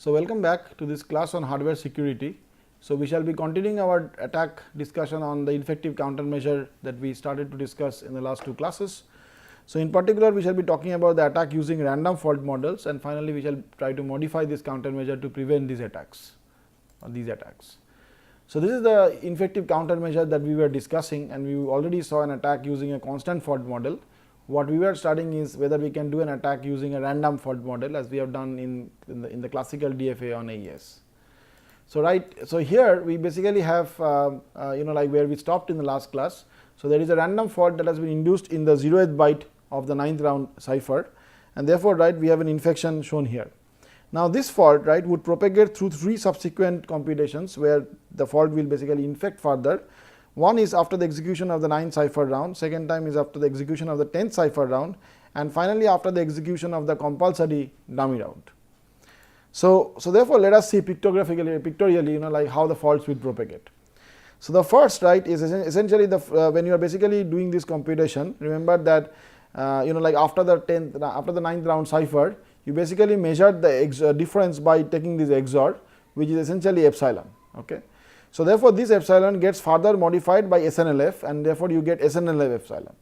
So, welcome back to this class on hardware security. So, we shall be continuing our attack discussion on the infective countermeasure that we started to discuss in the last two classes. So, in particular we shall be talking about the attack using random fault models, and finally, we shall try to modify this countermeasure to prevent these attacks or these attacks. So, this is the infective countermeasure that we were discussing, and we already saw an attack using a constant fault model. What we were studying is whether we can do an attack using a random fault model, as we have done in the classical DFA on AES. So, here we basically have like where we stopped in the last class. So, there is a random fault that has been induced in the 0th byte of the 9th round cipher, and therefore, we have an infection shown here. Now, this fault would propagate through 3 subsequent computations, where the fault will basically infect further. One is after the execution of the 9th cipher round, second time is after the execution of the 10th cipher round, and finally, after the execution of the compulsory dummy round. So, therefore, let us see pictorially like how the faults will propagate. So, the first is essentially when you are basically doing this computation, remember that like after the 9th round cipher, you basically measured the difference by taking this XOR, which is essentially epsilon. Okay. So, therefore, this epsilon gets further modified by SNLF, and therefore, you get SNLF epsilon.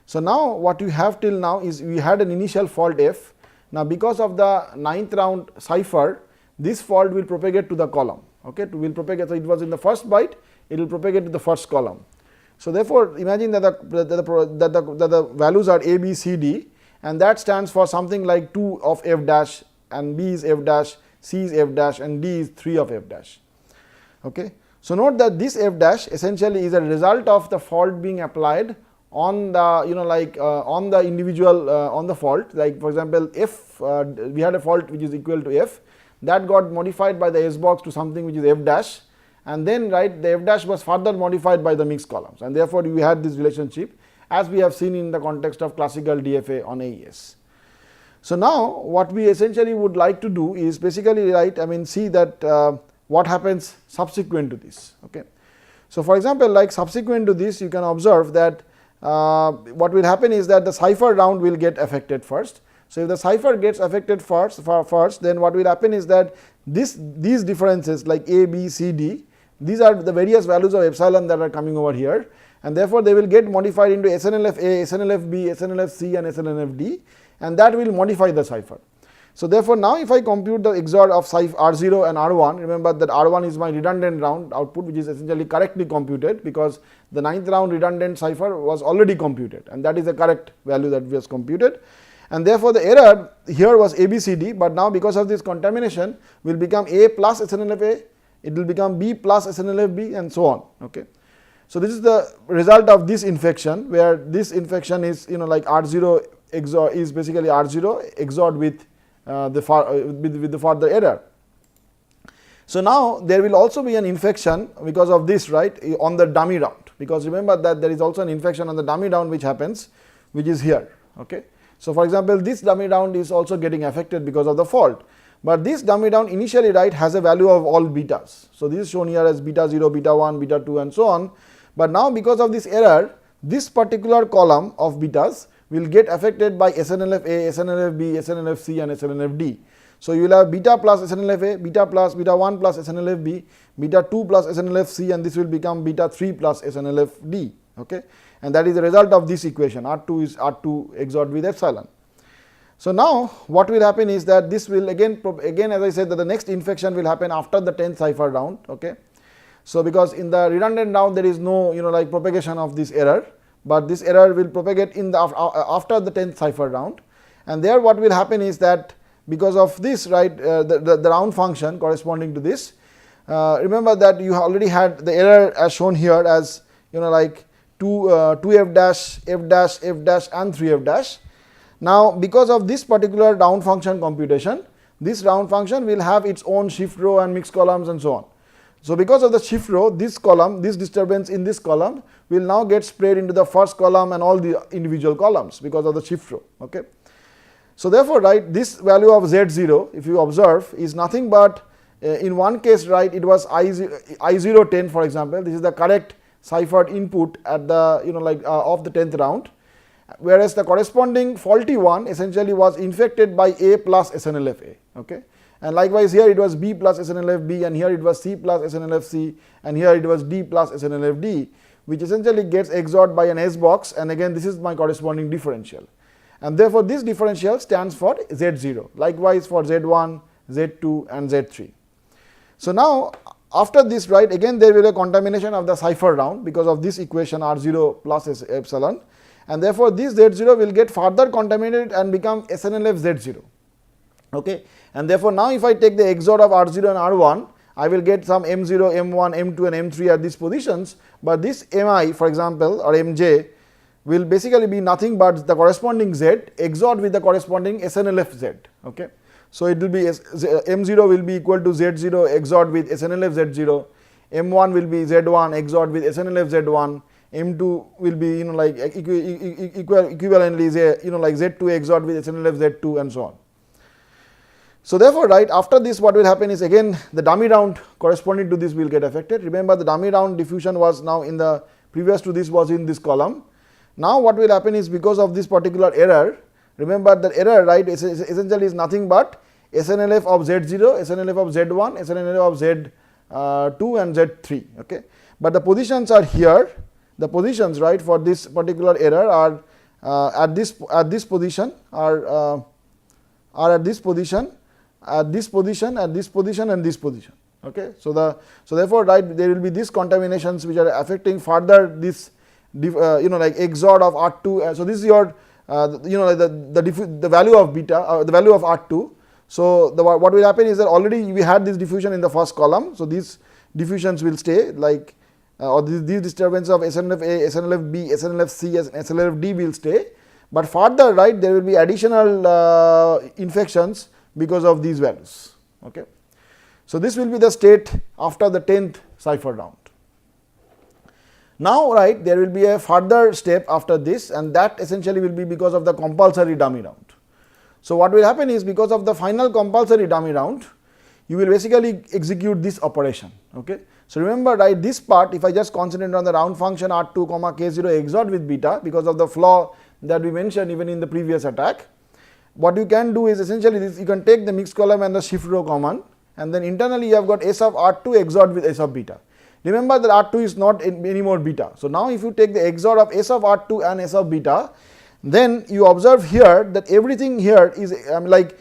So, now what you have till now is we had an initial fault F. Now, because of the 9th round cipher, this fault will propagate to the column. Okay, will propagate. So, it was in the first byte, it will propagate to the first column. So, therefore, imagine that the values are A, B, C, D, and that stands for something like 2 of F dash, and B is F dash, C is F dash, and D is 3 of F dash. Okay. So, note that this F dash essentially is a result of the fault being applied on the on the individual on the fault, like for example, F we had a fault which is equal to F, that got modified by the S box to something which is F dash, and then the F dash was further modified by the mixed columns, and therefore, we had this relationship as we have seen in the context of classical DFA on AES. So, now what we essentially would like to do is basically see that what happens subsequent to this. Okay. So, for example, like subsequent to this, you can observe that what will happen is that the cipher round will get affected first. So, if the cipher gets affected first, then what will happen is that these differences like A, B, C, D, these are the various values of epsilon that are coming over here, and therefore, they will get modified into SNLF A, SNLF B, SNLF C, and SNLF D, and that will modify the cipher. So, therefore, now if I compute the XOR of cipher R0 and R1, remember that R1 is my redundant round output, which is essentially correctly computed, because the 9th round redundant cipher was already computed, and that is the correct value that was computed. And therefore, the error here was ABCD, but now because of this contamination will become A plus SNLF A, it will become B plus SNLF B, and so on. Okay. So, this is the result of this infection, where this infection is like R0 XOR is basically R0 XORed with the further error. So, now there will also be an infection because of this on the dummy round, because remember that there is also an infection on the dummy round which happens, which is here. Okay. So, for example, this dummy round is also getting affected because of the fault, but this dummy round initially has a value of all betas. So, this is shown here as beta 0, beta 1, beta 2, and so on, but now because of this error, this particular column of betas will get affected by SNLF A, SNLF B, SNLF C, and SNLF D. So, you will have beta plus SNLF A, beta 1 plus SNLF B, beta 2 plus SNLF C, and this will become beta 3 plus SNLF D. Okay. And that is the result of this equation. R2 is R2 XORed with epsilon. So, now what will happen is that this will again as I said, that the next infection will happen after the 10th cipher round. Okay. So, because in the redundant round there is no like propagation of this error, but this error will propagate in the after the 10th cipher round, and there what will happen is that because of this the round function corresponding to this, remember that you already had the error as shown here as like 2 F dash, F dash, F dash, and 3 F dash. Now, because of this particular round function computation, this round function will have its own shift row and mixed columns and so on. So, because of the shift row, this column, this disturbance in this column will now get spread into the first column and all the individual columns because of the shift row. Okay. So, therefore, this value of Z0, if you observe, is nothing but in one case it was I010, for example. This is the correct ciphered input at the of the 10th round, whereas the corresponding faulty one essentially was infected by A plus SNLF A. Okay. and likewise here it was B plus SNLF-B, and here it was C plus SNLF-C, and here it was D plus SNLF-D, which essentially gets XORed by an S box, and again this is my corresponding differential. And therefore, this differential stands for Z0, likewise for Z1, Z2 and Z3. So now after this, right, again there will be a contamination of the cipher round because of this equation R0 plus epsilon, and therefore this Z0 will get further contaminated and become SNLF Z0. Okay. And therefore, now if I take the XOR of R0 and R1, I will get some M0, M1, M2 and M3 at these positions, but this Mi, for example, or Mj will basically be nothing but the corresponding Z XORed with the corresponding SNLF Z. Okay. So it will be M0 will be equal to Z0 XORed with SNLF Z0, M1 will be Z1 XORed with SNLF Z1, M2 will be like equivalently like Z2 XORed with SNLF Z2 and so on. So therefore, right, after this what will happen is again the dummy round corresponding to this will get affected. Remember, the dummy round diffusion was now in the previous to this was in this column. Now what will happen is because of this particular error, remember that error, right, essentially is nothing but SNLF of Z0, SNLF of Z1, SNLF of Z2 and Z3. Okay. But the positions are here, the positions, right, for this particular error are at this position, are at this position, at this position, at this position and this position. Okay. So therefore, right, there will be these contaminations which are affecting further this like XOR of R2. So this is your the value of beta, the value of R2. So what will happen is that already we had this diffusion in the first column. So these diffusions will stay, like or these disturbances of SNLF-A, SNLF-B, SNLF-C and SNLF-D will stay, but further, right, there will be additional infections because of these values. Okay. So this will be the state after the 10th cipher round. Now, right, there will be a further step after this, and that essentially will be because of the compulsory dummy round. So what will happen is because of the final compulsory dummy round, you will basically execute this operation. Okay. So remember, right, this part, if I just concentrate on the round function R2 comma K0 XORed with beta because of the flaw that we mentioned even in the previous attack, what you can do is essentially this: you can take the mixed column and the shift row common, and then internally you have got S of R2 XORed with S of beta. Remember that R2 is not anymore beta. So now if you take the XOR of S of R2 and S of beta, then you observe here that everything here is like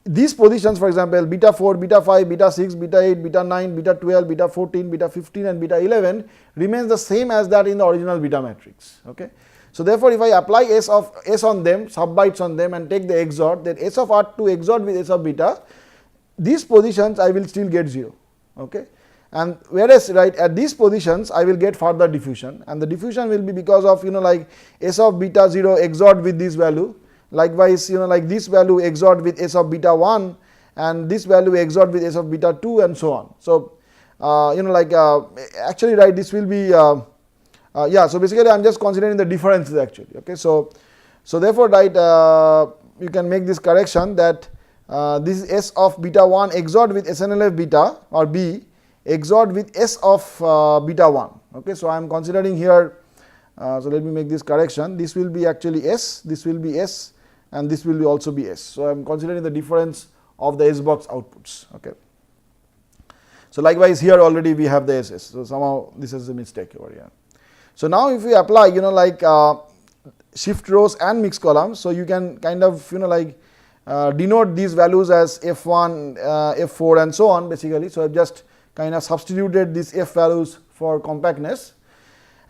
these positions, for example, beta 4, beta 5, beta 6, beta 8, beta 9, beta 12, beta 14, beta 15 and beta 11 remains the same as that in the original beta matrix. Okay. So therefore, if I apply S on them, sub-bytes on them and take the XOR, then S of R2 XORed with S of beta, these positions I will still get 0. Okay. And whereas, right, at these positions I will get further diffusion, and the diffusion will be because of like S of beta 0 XORed with this value, likewise like this value XORed with S of beta 1 and this value XORed with S of beta 2 and so on. So actually, right, this will be yeah, so basically I am just considering the differences actually. Okay. So therefore, right, you can make this correction that this is S of beta 1 XORed with SNLF beta or B XORed with S of beta 1. Okay. So I am considering here, so let me make this correction. This will be actually S, this will be S and this will also be S. So I am considering the difference of the S box outputs. Okay. So likewise here already we have the SS. So somehow this is a mistake over here. So now if we apply like shift rows and mixed columns, so you can kind of denote these values as F1, F4 and so on basically. So I have just kind of substituted these F values for compactness.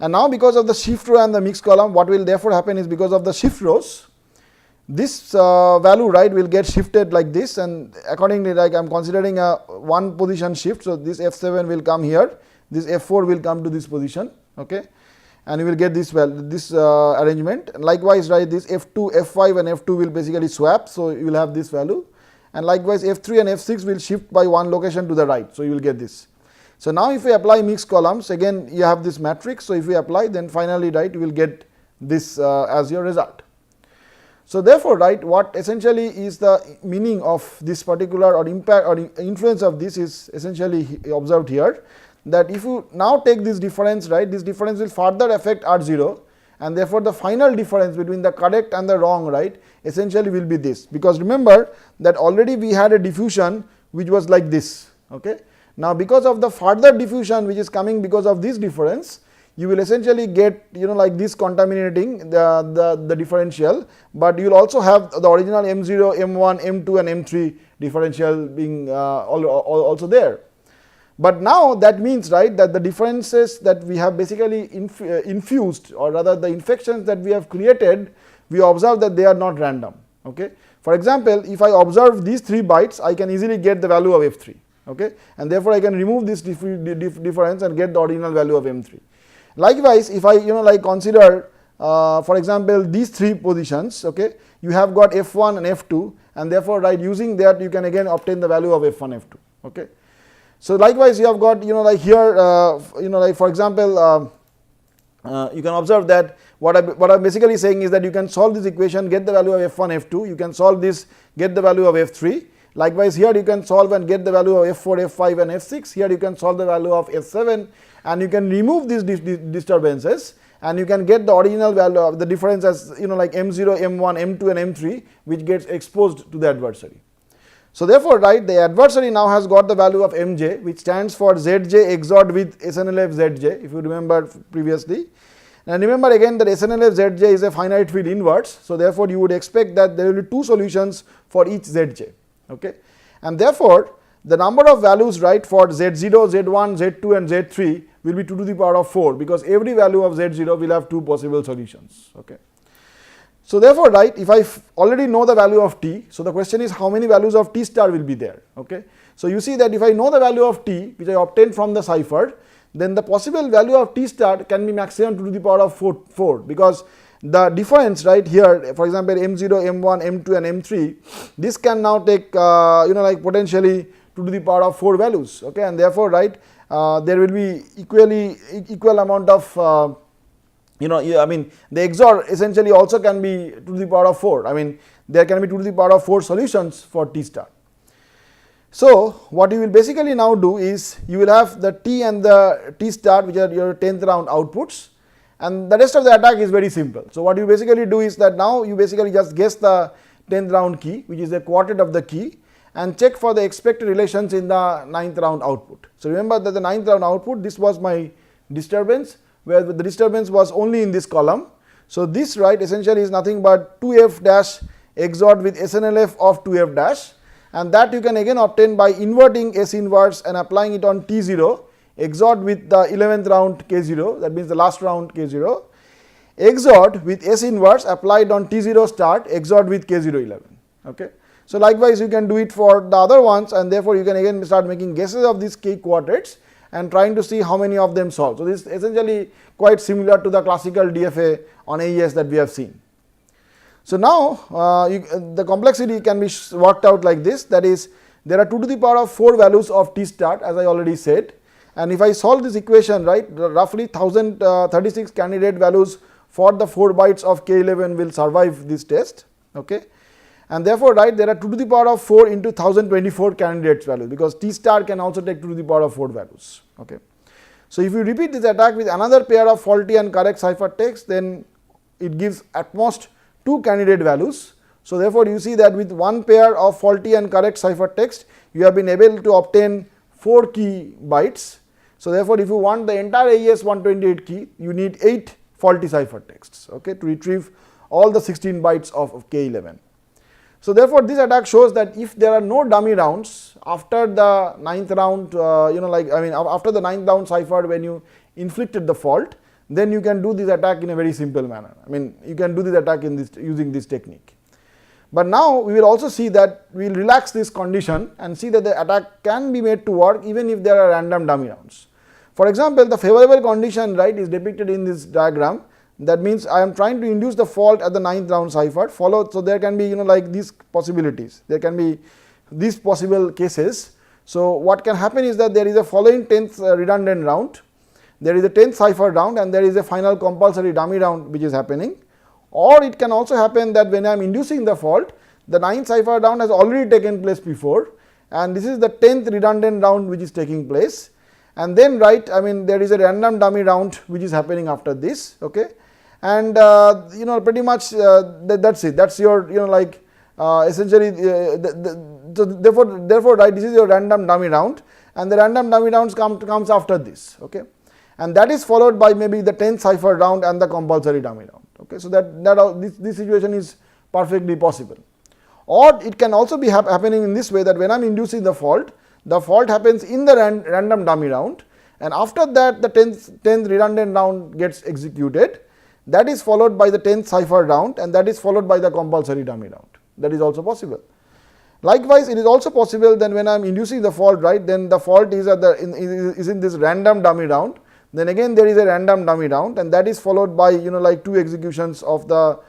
And now because of the shift row and the mixed column, what will therefore happen is because of the shift rows, this value, right, will get shifted like this, and accordingly, like I am considering a one position shift. So this F7 will come here, this F4 will come to this position. Okay. And you will get this arrangement. And likewise, right, this F2, F5 and F2 will basically swap, so you will have this value, and likewise F3 and F6 will shift by one location to the right, so you will get this. So now if we apply mixed columns, again you have this matrix, so if we apply, then finally, right, you will get this as your result. So therefore, right, what essentially is the meaning of this particular or impact or influence of this is essentially observed here, that if you now take this difference, right, this difference will further affect R0, and therefore the final difference between the correct and the wrong, right, essentially will be this, because remember that already we had a diffusion which was like this. Okay. Now, because of the further diffusion which is coming because of this difference, you will essentially get like this contaminating the differential, but you will also have the original M0, M1, M2 and M3 differential being also there. But now that means, right, that the differences that we have basically infused, or rather the infections that we have created, we observe that they are not random. Okay. For example, if I observe these 3 bytes, I can easily get the value of F3. Okay. And therefore, I can remove this difference and get the original value of M3. Likewise, if I like consider for example these 3 positions, okay, you have got F1 and F2, and therefore, right, using that you can again obtain the value of F1, F2. Okay. So likewise, you have got like here like for example you can observe that what I'm basically saying is that you can solve this equation, get the value of F1, F2, you can solve this, get the value of F3. Likewise, here you can solve and get the value of F4, F5 and F6. Here you can solve the value of F7, and you can remove these disturbances, and you can get the original value of the difference as like M0, M1, M2 and M3, which gets exposed to the adversary. So therefore, right, the adversary now has got the value of Mj, which stands for Zj XORed with SNLF Zj, if you remember previously. And remember again that SNLF Zj is a finite field inverse. So therefore, you would expect that there will be 2 solutions for each Zj. Okay. And therefore, the number of values, right, for Z0, Z1, Z2 and Z3 will be 2 to the power of 4, because every value of Z0 will have 2 possible solutions. Okay. So therefore, right, if I already know the value of t, so the question is how many values of t star will be there. Okay. So you see that if I know the value of t, which I obtained from the cipher, then the possible value of t star can be maximum 2 to the power of 4, because the difference right here, for example M0, M1, M2 and M3, this can now take like potentially 2 to the power of 4 values. Okay. And therefore, right, there will be equal amount of I mean the XOR essentially also can be 2 to the power of 4. I mean there can be 2 to the power of 4 solutions for t star. So what you will basically now do is you will have the t and the t star, which are your 10th round outputs, and the rest of the attack is very simple. So what you basically do is that now you basically just guess the 10th round key, which is a quartet of the key, and check for the expected relations in the 9th round output. So remember that the 9th round output, this was my disturbance, where the disturbance was only in this column. So this, right, essentially is nothing but 2f dash XORed with SNLF of 2f dash, and that you can again obtain by inverting S inverse and applying it on T0 XORed with the 11th round K0, that means the last round K0, XORed with S inverse applied on T0 start XORed with K011. Okay. So likewise you can do it for the other ones, and therefore you can again start making guesses of these K quartets and trying to see how many of them solve. So this is essentially quite similar to the classical DFA on AES that we have seen. So now the complexity can be worked out like this, that is there are 2 to the power of 4 values of T start, as I already said, and if I solve this equation, right, roughly 1036 candidate values for the 4 bytes of K11 will survive this test. Okay. And therefore, right, there are 2 to the power of 4 into 1024 candidates values, because T star can also take 2 to the power of 4 values. Okay. So if you repeat this attack with another pair of faulty and correct ciphertext, then it gives at most 2 candidate values. So therefore, you see that with one pair of faulty and correct ciphertext, you have been able to obtain 4 key bytes. So therefore, if you want the entire AES 128 key, you need 8 faulty ciphertexts, okay, to retrieve all the 16 bytes of K11. So therefore, this attack shows that if there are no dummy rounds after the 9th round, after the 9th round cipher when you inflicted the fault, then you can do this attack in a very simple manner. I mean, you can do this attack in this using this technique. But now we will also see that we will relax this condition and see that the attack can be made to work even if there are random dummy rounds. For example, the favorable condition, right, is depicted in this diagram. That means I am trying to induce the fault at the 9th round cipher followed. So there can be like these possibilities, there can be these possible cases. So what can happen is that there is a following 10th redundant round, there is a 10th cipher round, and there is a final compulsory dummy round which is happening. Or it can also happen that when I am inducing the fault, the 9th cipher round has already taken place before, and this is the 10th redundant round which is taking place, and then, right, I mean there is a random dummy round which is happening after this. Okay. And pretty much that's it, that's your essentially so therefore right, this is your random dummy round, and the random dummy rounds comes after this, okay, and that is followed by maybe the 10th cipher round and the compulsory dummy round, okay. So this situation is perfectly possible. Or it can also be happening in this way, that when I am inducing the fault happens in the random dummy round, and after that the 10th redundant round gets executed, that is followed by the 10th cipher round, and that is followed by the compulsory dummy round. That is also possible. Likewise, it is also possible that when I am inducing the fault, right, then the fault is in this random dummy round, then again there is a random dummy round, and that is followed by like 2 executions of the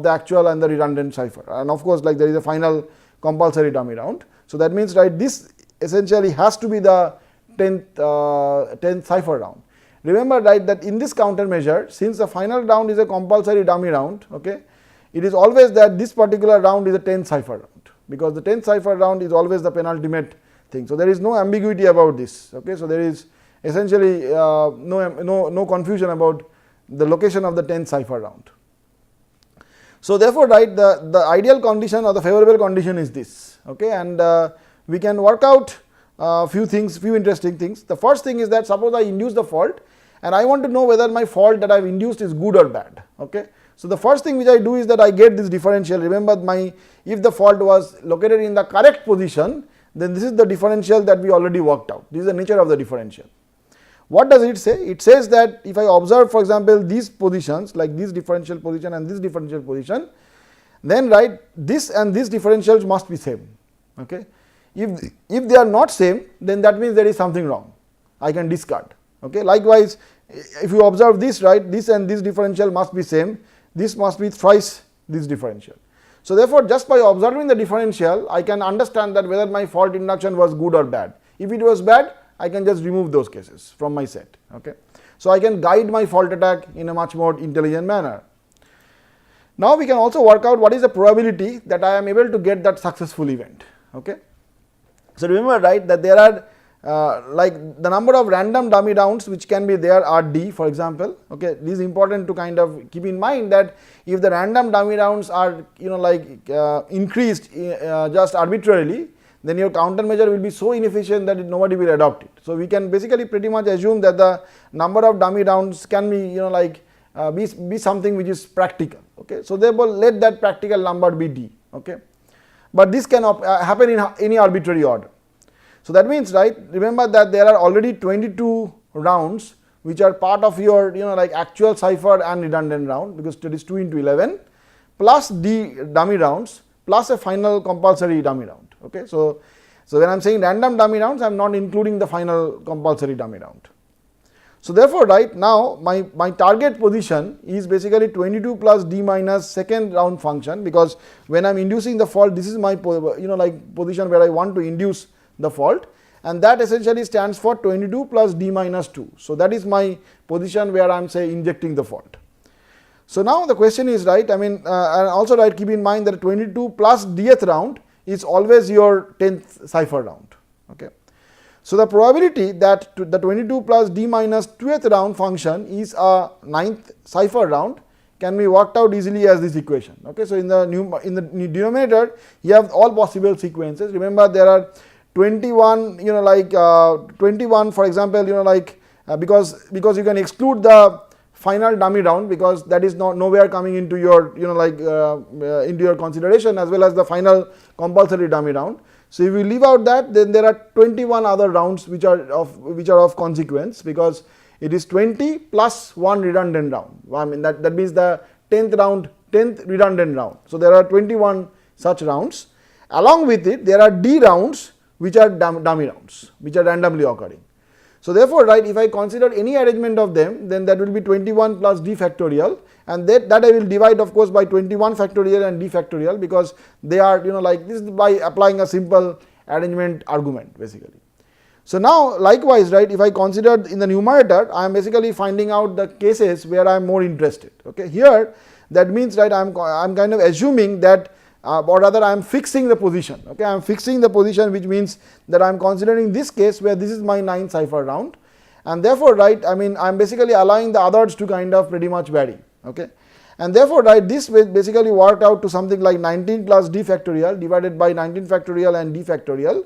actual and the redundant cipher, and of course like there is a final compulsory dummy round. So that means, right, this essentially has to be the 10th cipher round. Remember, right, that in this countermeasure, since the final round is a compulsory dummy round, okay, it is always that this particular round is a 10th cipher round, because the 10th cipher round is always the penultimate thing. So there is no ambiguity about this, okay. So there is essentially no confusion about the location of the 10th cipher round. So therefore, right, the ideal condition or the favorable condition is this, okay, and we can work out few interesting things. The first thing is that suppose I induce the fault and I want to know whether my fault that I have induced is good or bad, okay. So the first thing which I do is that I get this differential. Remember, if the fault was located in the correct position, then this is the differential that we already worked out. This is the nature of the differential. What does it say? It says that if I observe, for example, these positions, like this differential position and this differential position, then right, this and this differentials must be same, okay. If they are not same, then that means there is something wrong. I can discard, okay. Likewise, if you observe this, right, this and this differential must be same, this must be thrice this differential. So therefore, just by observing the differential, I can understand that whether my fault induction was good or bad. If it was bad, I can just remove those cases from my set, okay. So I can guide my fault attack in a much more intelligent manner. Now we can also work out what is the probability that I am able to get that successful event, okay. So remember, right, that there are like the number of random dummy rounds which can be there are d, for example, okay. This is important to kind of keep in mind, that if the random dummy rounds are increased just arbitrarily, then your countermeasure will be so inefficient that nobody will adopt it. So we can basically pretty much assume that the number of dummy rounds can be be something which is practical, okay. So therefore let that practical number be d, okay. But this can happen in any arbitrary order. So that means, right, remember that there are already 22 rounds which are part of your actual cipher and redundant round, because it is 2 into 11 plus d dummy rounds plus a final compulsory dummy round, okay. So when I am saying random dummy rounds, I am not including the final compulsory dummy round. So therefore, right now my target position is basically 22 plus d minus second round function, because when I am inducing the fault, this is my position where I want to induce the fault, and that essentially stands for 22 plus d minus 2. So that is my position where I am injecting the fault. So now the question is, right, and also, right, keep in mind that 22 plus dth round is always your 10th cipher round, okay. So the probability that the 22 plus d minus 2th round function is a 9th cipher round can be worked out easily as this equation, okay. So in the denominator you have all possible sequences. Remember, there are 21 21, for example, because you can exclude the final dummy round, because that is nowhere coming into your into your consideration, as well as the final compulsory dummy round. So if you leave out that, then there are 21 other rounds which are of consequence, because it is 20 plus 1 redundant round. I mean that means the 10th redundant round. So there are 21 such rounds. Along with it, there are d rounds which are dummy rounds, which are randomly occurring. So therefore, right, if I consider any arrangement of them, then that will be 21 plus d factorial, and that I will divide, of course, by 21 factorial and d factorial, because they are this by applying a simple arrangement argument basically. So now likewise, right, if I consider in the numerator, I am basically finding out the cases where I am more interested, okay. Here that means, right, I am kind of assuming that or rather I am fixing the position, okay. I am fixing the position, which means that I am considering this case where this is my 9th cipher round, and therefore, right, I am basically allowing the others to kind of pretty much vary, okay. and therefore, right, this will basically work out to something like 19 plus d factorial divided by 19 factorial and d factorial.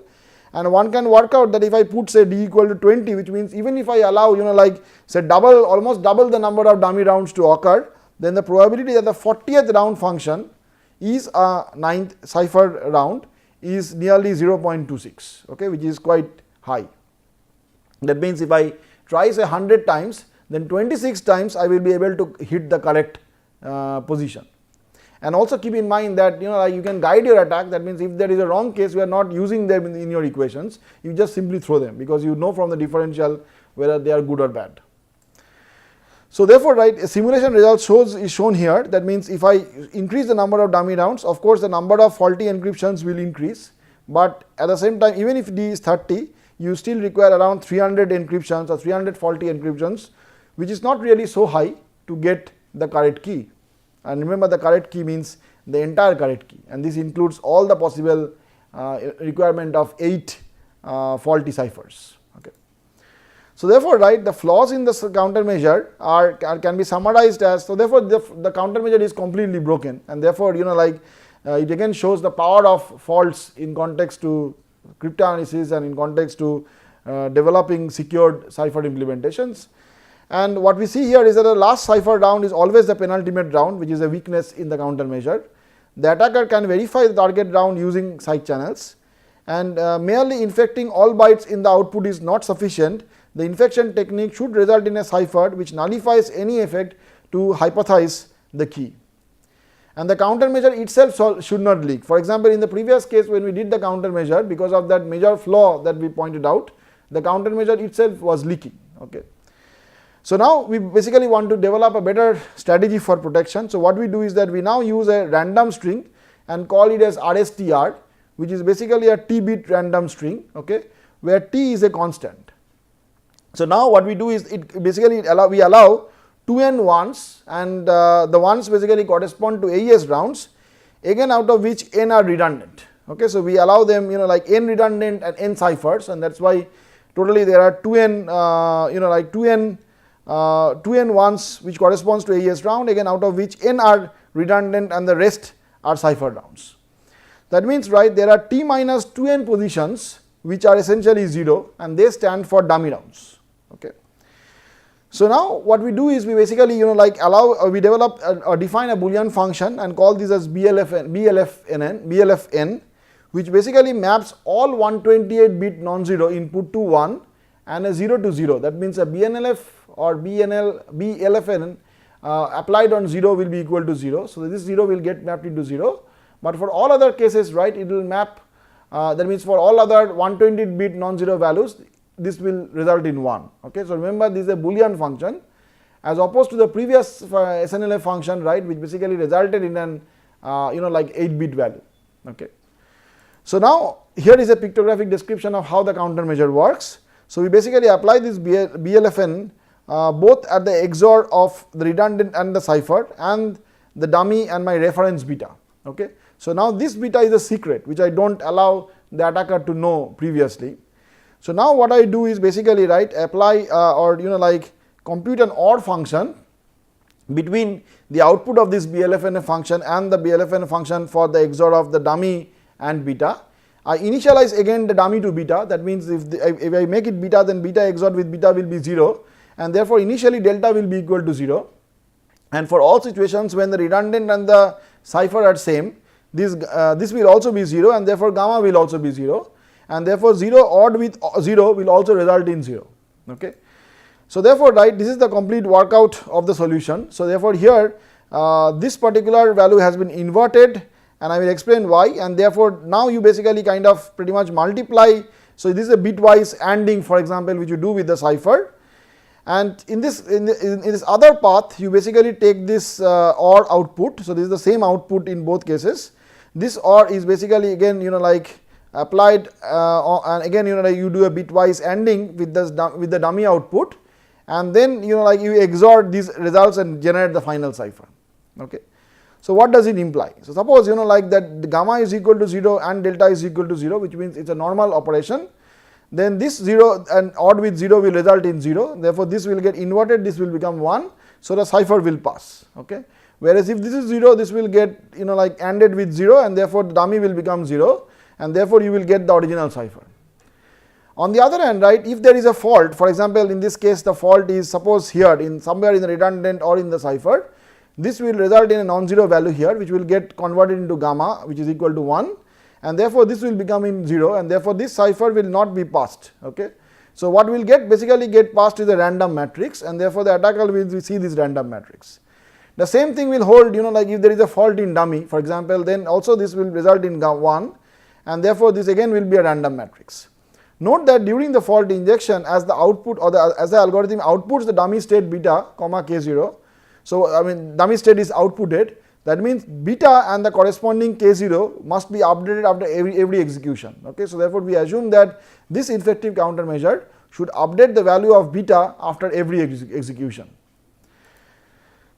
And one can work out that if I put say d equal to 20, which means even if I allow like say almost double the number of dummy rounds to occur, then the probability that the 40th round function is a 9th cipher round is nearly 0.26, okay, which is quite high. That means if I try say 100 times, then 26 times I will be able to hit the correct position. And also keep in mind that like you can guide your attack. That means if there is a wrong case, you are not using them in your equations, you just simply throw them, because you know from the differential whether they are good or bad. So therefore, right, a simulation result is shown here. That means if I increase the number of dummy rounds, of course the number of faulty encryptions will increase, but at the same time, even if d is 30, you still require around 300 encryptions or 300 faulty encryptions, which is not really so high to get the correct key. And remember, the correct key means the entire correct key, and this includes all the possible requirement of 8 faulty ciphers. Okay. So therefore, right, the flaws in the countermeasure can be summarized as, so therefore the countermeasure is completely broken, and therefore like it again shows the power of faults in context to cryptanalysis and in context to developing secured cipher implementations. And what we see here is that the last cipher round is always the penultimate round, which is a weakness in the countermeasure. The attacker can verify the target round using side channels, and merely infecting all bytes in the output is not sufficient. The infection technique should result in a cipher which nullifies any effect to hypothesize the key. And the countermeasure itself should not leak. For example, in the previous case when we did the countermeasure, because of that major flaw that we pointed out, the countermeasure itself was leaking. Okay. So now we basically want to develop a better strategy for protection. So what we do is that we now use a random string and call it as RSTR, which is basically a t-bit random string, okay, where t is a constant. So now what we do is we allow 2n ones, and the ones basically correspond to AES rounds, again out of which n are redundant. Okay, so we allow them like n redundant and n ciphers, and that's why totally there are 2n like 2n ones which corresponds to AES round, again out of which n are redundant and the rest are cipher rounds. That means, right, there are t minus 2n positions which are essentially 0, and they stand for dummy rounds. Okay. So now what we do is we basically we develop or define a Boolean function and call this as BLFN, which basically maps all 128 bit non-zero input to 1 and a 0 to 0. That means a BNLF or BLFN applied on 0 will be equal to 0. So this 0 will get mapped into 0, but for all other cases, right, it will map, that means for all other 128 bit non-zero values, this will result in 1. Okay. So remember, this is a Boolean function as opposed to the previous SNLF function, right, which basically resulted in an like 8-bit value. Okay. So now here is a pictographic description of how the countermeasure works. So we basically apply this BLFN both at the XOR of the redundant and the cipher and the dummy and my reference beta. Okay. So now this beta is a secret which I don't allow the attacker to know previously. So now what I do is basically, right, apply or like compute an OR function between the output of this BLFN function and the BLFN function for the XOR of the dummy and beta. I initialize again the dummy to beta. That means if I make it beta, then beta XOR with beta will be 0, and therefore initially delta will be equal to 0. And for all situations when the redundant and the cipher are same, this will also be 0, and therefore gamma will also be 0. And therefore 0 odd with 0 will also result in 0. Okay. So therefore, right, this is the complete workout of the solution. So therefore here this particular value has been inverted, and I will explain why, and therefore now you basically kind of pretty much multiply. So this is a bitwise ANDing, for example, which you do with the cipher, and in this other path you basically take this OR output. So this is the same output in both cases. This OR is basically again like applied and again you do a bitwise ANDing with the dummy output, and then like you XOR these results and generate the final cipher. Okay. So what does it imply? So suppose like that the gamma is equal to 0 and delta is equal to 0, which means it's a normal operation. Then this 0 and odd with 0 will result in 0. Therefore this will get inverted, this will become 1. So the cipher will pass. Okay. whereas if this is 0, this will get like ANDed with 0, and therefore the dummy will become 0, and therefore you will get the original cipher. On the other hand, right, if there is a fault, for example, in this case the fault is suppose here in somewhere in the redundant or in the cipher, this will result in a non-zero value here, which will get converted into gamma, which is equal to 1, and therefore this will become in 0, and therefore this cipher will not be passed. Okay. So what will basically get passed is a random matrix, and therefore the attacker will see this random matrix. The same thing will hold, like if there is a fault in dummy, for example, then also this will result in 1, and therefore this again will be a random matrix. Note that during the fault injection, as the output or as the algorithm outputs the dummy state beta comma k0, so I mean dummy state is outputted, that means beta and the corresponding k0 must be updated after every execution. Okay. So therefore we assume that this infective countermeasure should update the value of beta after every execution.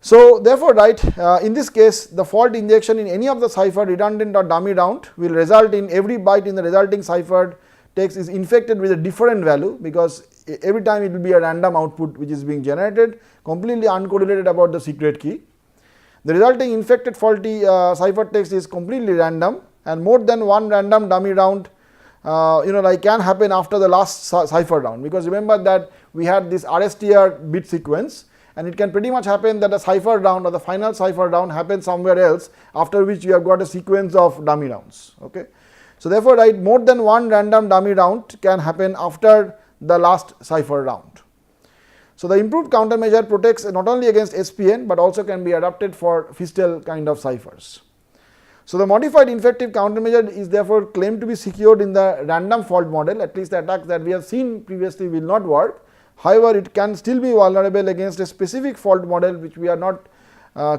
So therefore, right, in this case the fault injection in any of the cipher, redundant or dummy round, will result in every byte in the resulting cipher text is infected with a different value, because every time it will be a random output which is being generated, completely uncorrelated about the secret key. The resulting infected faulty cipher text is completely random, and more than one random dummy round like can happen after the last cipher round, because remember that we had this RSTR bit sequence, and it can pretty much happen that the cipher round or the final cipher round happens somewhere else, after which you have got a sequence of dummy rounds. Okay. So therefore, right, more than one random dummy round can happen after the last cipher round. So the improved countermeasure protects not only against SPN, but also can be adapted for Feastel kind of ciphers. So the modified infective countermeasure is therefore claimed to be secured in the random fault model. At least the attacks that we have seen previously will not work. However, it can still be vulnerable against a specific fault model which we are not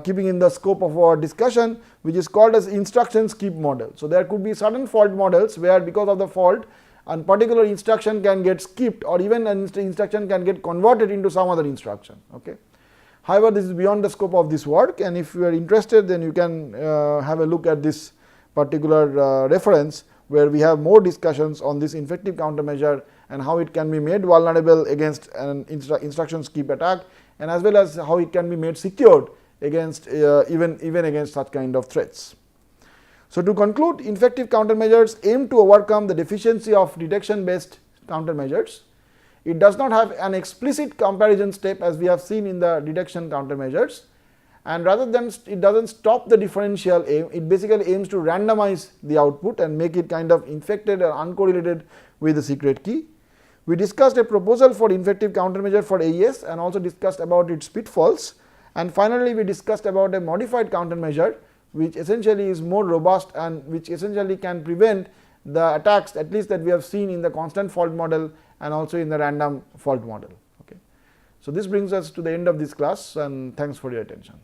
keeping in the scope of our discussion, which is called as instruction skip model. So there could be certain fault models where because of the fault a particular instruction can get skipped, or even an instruction can get converted into some other instruction. Okay. However, this is beyond the scope of this work, and if you are interested, then you can have a look at this particular reference, where we have more discussions on this infective countermeasure and how it can be made vulnerable against an instruction skip attack, and as well as how it can be made secured against even against such kind of threats. So to conclude, infective countermeasures aim to overcome the deficiency of detection based countermeasures. It does not have an explicit comparison step as we have seen in the detection countermeasures, and rather than it does not stop the differential aim, it basically aims to randomize the output and make it kind of infected or uncorrelated with the secret key. We discussed a proposal for infective countermeasure for AES and also discussed about its pitfalls, and finally we discussed about a modified countermeasure which essentially is more robust and which essentially can prevent the attacks, at least that we have seen in the constant fault model and also in the random fault model. Okay. So this brings us to the end of this class, and thanks for your attention.